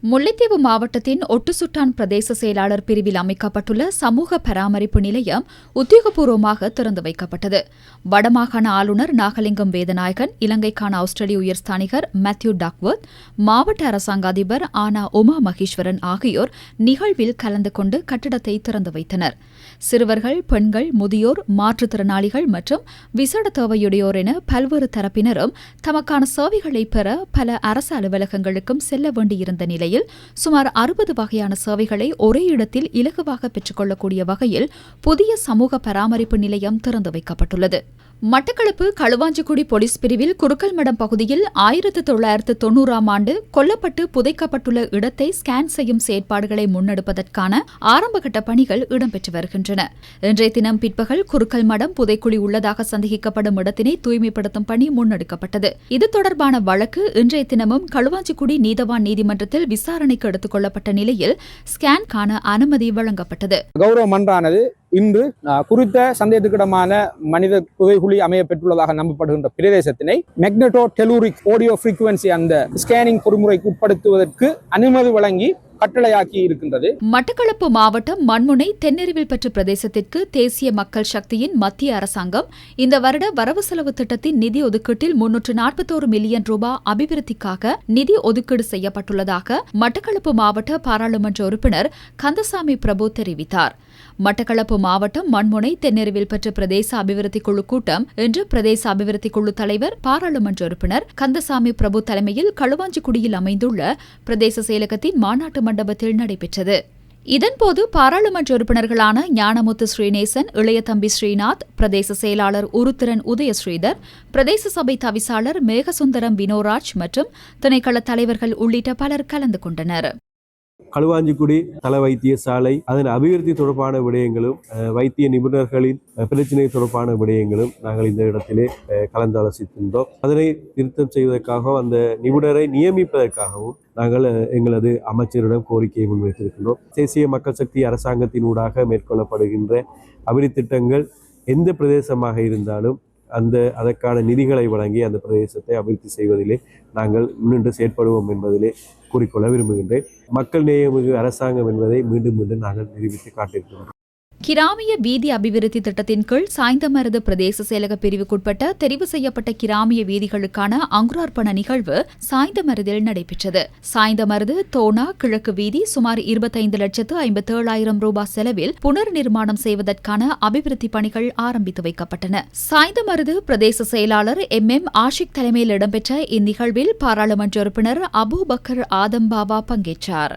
முல்லைத்தீவு மாவட்டத்தின் ஒட்டுசுட்டான் பிரதேச செயலாளர் பிரிவில் அமைக்கப்பட்டுள்ள சமூக பராமரிப்பு நிலையம் உத்தியோகபூர்வமாக திறந்து வைக்கப்பட்டது. வடமாகாண ஆளுநர் நாகலிங்கம் வேதநாயகன், இலங்கைக்கான ஆஸ்திரேலிய உயர்ஸ்தானிகர் மேத்யூ டக்வர்த், மாவட்ட அரசாங்க அதிபர் ஆனா உமா மகேஸ்வரன் ஆகியோர் நிகழ்வில் கலந்து கொண்டு கட்டிடத்தை திறந்து வைத்தனர். சிறுவர்கள், பெண்கள், முதியோர், மாற்றுத்திறனாளிகள் மற்றும் விசேட தேவையுடையோர் என பல்வேறு தரப்பினரும் தமக்கான சேவைகளை பெற பல அரசு அலுவலகங்களுக்கும் செல்ல வேண்டியிருந்த நிலையில் சுமார் 60 வகையான சேவைகளை ஒரே இடத்தில் இலகுவாக பெற்றுக் கொள்ளக்கூடிய வகையில் புதிய சமூக பராமரிப்பு நிலையம் திறந்து வைக்கப்பட்டுள்ளது. மட்டக்களப்பு களுவாஞ்சிக்குடி போலீஸ் பிரிவில் குருக்கல்மடம் பகுதியில் 1990ஆம் ஆண்டு கொல்லப்பட்டு புதைக்கப்பட்டுள்ள இடத்தை ஸ்கேன் செய்யும் செயற்பாடுகளை முன்னெடுப்பதற்கான ஆரம்பகட்ட பணிகள் இடம்பெற்று வருகின்றன. இன்றைய தினம் பிற்பகல் குருக்கல்மடம் புதைக்குழி உள்ளதாக சந்தேகிக்கப்படும் இடத்தினை தூய்மைப்படுத்தும் பணி முன்னெடுக்கப்பட்டது. இது தொடர்பான வழக்கு இன்றைய தினமும் களுவாஞ்சிக்குடி நீதவான் நீதிமன்றத்தில் விசாரணைக்கு எடுத்துக் கொள்ளப்பட்ட நிலையில் ஸ்கேன் காண அனுமதி வழங்கப்பட்டது. கௌரவ மன்றானது இன்று குறித்த சந்தேகத்துக்கிடமான மனித புதைகுழி அமைய பெற்றுள்ளதாக நம்பப்படுகின்ற பிரதேசத்தினை மேக்னெட்டோ டெலூரிக் ஆடியோ ஃப்ரீக்வன்சி அந்த ஸ்கேனிங் பொறிமுறைக்கு உட்படுத்துவதற்கு அனுமதி வழங்கி கட்டளையாக்கி இருக்கின்றது. மட்டக்களப்பு மாவட்டம் மண்முனை தென்னெருவில் பெற்ற பிரதேசத்திற்கு தேசிய மக்கள் சக்தியின் மத்திய அரசாங்கம் இந்த வருட வரவு செலவு திட்டத்தின் நிதி ஒதுக்கீட்டில் 341 மில்லியன் ரூபாய் அபிவிருத்திக்காக நிதி ஒதுக்கீடு செய்யப்பட்டுள்ளதாக மட்டக்களப்பு மாவட்ட பாராளுமன்ற உறுப்பினர் கந்தசாமி பிரபு தெரிவித்தார். மட்டக்களப்பு மாவட்டம் மண்முனை தென்னெருவில் பெற்ற பிரதேச அபிவிருத்தி குழு கூட்டம் இன்று பிரதேச அபிவிருத்தி குழு தலைவர் பாராளுமன்ற உறுப்பினர் கந்தசாமி பிரபு தலைமையில் களுவாஞ்சிக்குடியில் அமைந்துள்ள பிரதேச செயலகத்தின் மாநாட்டு மண்டபத்தில் நடைபெற்றது. இதன்போது பாராளுமன்ற உறுப்பினர்களான ஞானமுத்து ஸ்ரீநேசன், இளையதம்பி ஸ்ரீநாத், பிரதேச செயலாளர் உருத்திரன் உதயஸ்ரீதர், பிரதேச சபை தவிசாளர் மேகசுந்தரம் வினோராஜ் மற்றும் திணைக்கள தலைவர்கள் உள்ளிட்ட பலர் கலந்து கொண்டனர். களுவாஞ்சிக்குடி தல வைத்தியசாலை அதன் அபிவிருத்தி தொடர்பான விடயங்களும் வைத்திய நிபுணர்களின் பிரச்சினை தொடர்பான விடயங்களும் நாங்கள் இந்த இடத்திலே கலந்தாலோசித்திருந்தோம். அதனை திருத்தம் செய்வதற்காகவும் அந்த நிபுணரை நியமிப்பதற்காகவும் நாங்கள் எங்களது அமைச்சரிடம் கோரிக்கையை முன்வைத்திருக்கின்றோம். தேசிய மக்கள் சக்தி அரசாங்கத்தின் ஊடாக மேற்கொள்ளப்படுகின்ற அபிவிருத்தி திட்டங்கள் எந்த பிரதேசமாக இருந்தாலும் அதற்கான நிதிகளை வழங்கி அந்த பிரதேசத்தை அபிவிருத்தி செய்வதிலே நாங்கள் முன்னின்று செயற்படுவோம் என்பதிலே கூறிக்கொள்ள விரும்புகின்றேன். மக்கள் நேயமிகு அரசாங்கம் என்பதை மீண்டும் மீண்டும் நாங்கள் நிரூபித்து காட்டியிருக்கிறோம். கிராமிய வீதி அபிவிருத்தி திட்டத்தின் கீழ் சாய்ந்தமருது பிரதேச செயலக பிரிவுக்குட்பட்ட தெரிவு செய்யப்பட்ட கிராமிய வீதிகளுக்கான அங்குரார்ப்பண நிகழ்வு சாய்ந்தமருதில் நடைபெற்றது. சாய்ந்தமருது தோனா கிழக்கு வீதி சுமார் 25,57,000 ரூபாய் செலவில் புனர் நிர்மாணம் செய்வதற்கான அபிவிருத்தி பணிகள் ஆரம்பித்து வைக்கப்பட்டன. சாய்ந்தமருது பிரதேச செயலாளர் MM ஆஷிக் தலைமையில் இடம்பெற்ற இந்நிகழ்வில் பாராளுமன்ற உறுப்பினர் அபூபக்கர் ஆதம்பாவா பங்கேற்றார்.